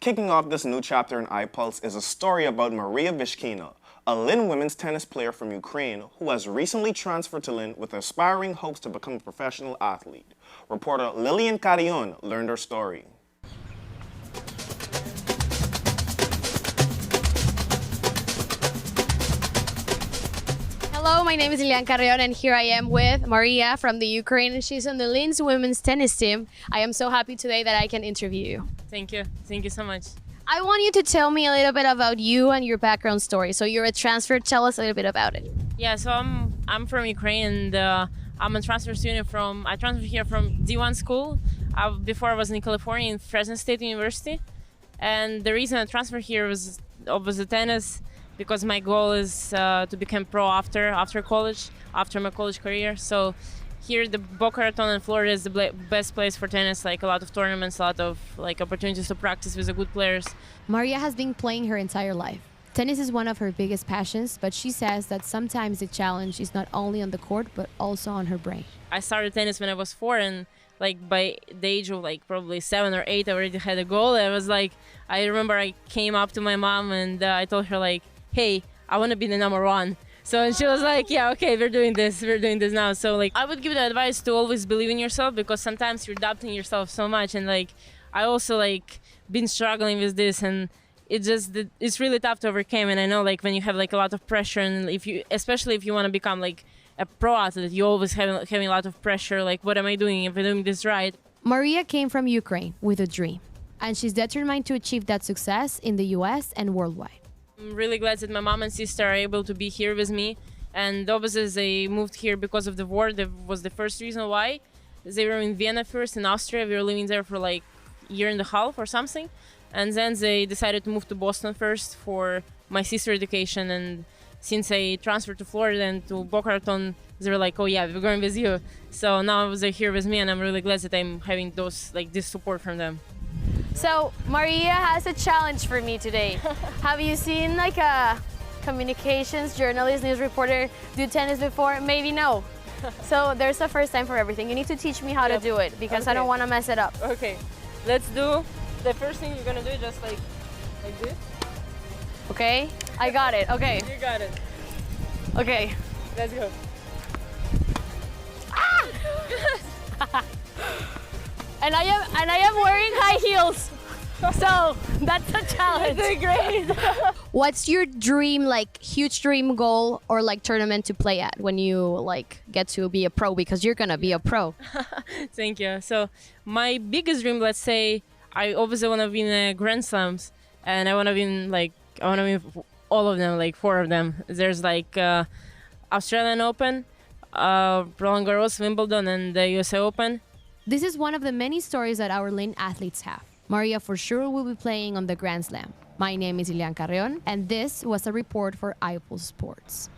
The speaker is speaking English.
kicking off this new chapter in iPulse is a story about Maria Vyshkina, a Lynn women's tennis player from Ukraine who has recently transferred to Lynn with aspiring hopes to become a professional athlete. Reporter Lilian Carrion learned her story. Hello, my name is Lynn Carrion, and here I am with Maria from the Ukraine. She's on the Lynn's women's tennis team. I am so happy today that I can interview you. Thank you. Thank you so much. I want you to tell me a little bit about you and your background story. So you're a transfer. Tell us a little bit about it. Yeah, so I'm from Ukraine, and I'm a transfer student I transferred here from D1 school. Before I was in California in Fresno State University. And the reason I transferred here was the tennis, because my goal is to become pro after college, after my college career. So here, the Boca Raton in Florida is the best place for tennis. Like a lot of tournaments, a lot of opportunities to practice with the good players. Maria has been playing her entire life. Tennis is one of her biggest passions, but she says that sometimes the challenge is not only on the court, but also on her brain. I started tennis when I was 4, and by the age of probably 7 or 8, I already had a goal. I remember I came up to my mom and I told her hey, I want to be the number 1. So she was like, yeah, okay, we're doing this now. So I would give the advice to always believe in yourself, because sometimes you're doubting yourself so much. And I also been struggling with this, and it's really tough to overcome. And I know when you have a lot of pressure, and especially if you want to become a pro athlete, you always having a lot of pressure. What am I doing? If I'm doing this right? Maria came from Ukraine with a dream, and she's determined to achieve that success in the US and worldwide. I'm really glad that my mom and sister are able to be here with me. And obviously they moved here because of the war. That was the first reason why. They were in Vienna first, in Austria. We were living there for a year and a half or something. And then they decided to move to Boston first for my sister's education. And since I transferred to Florida and to Boca Raton, they were like, oh yeah, we're going with you. So now they're here with me, and I'm really glad that I'm having this support from them. So Maria has a challenge for me today. Have you seen a communications journalist, news reporter do tennis before? Maybe no. So there's a first time for everything. You need to teach me how to do it, because I don't want to mess it up. Okay, let's do the first thing you're gonna do, just like this. Okay, I got it. Okay. You got it. Okay. Let's go. And I am wearing high heels. So that's a challenge. That's great. What's your dream, huge dream goal or tournament to play at when you get to be a pro, because you're gonna be a pro? Thank you. So my biggest dream, let's say, I obviously want to win Grand Slams, and I want to win all of them, 4 of them. There's Australian Open, Roland Garros, Wimbledon, and the USA Open. This is one of the many stories that our Lynn athletes have. Maria for sure will be playing on the Grand Slam. My name is Lilian Carrion, and this was a report for iPulse Sports.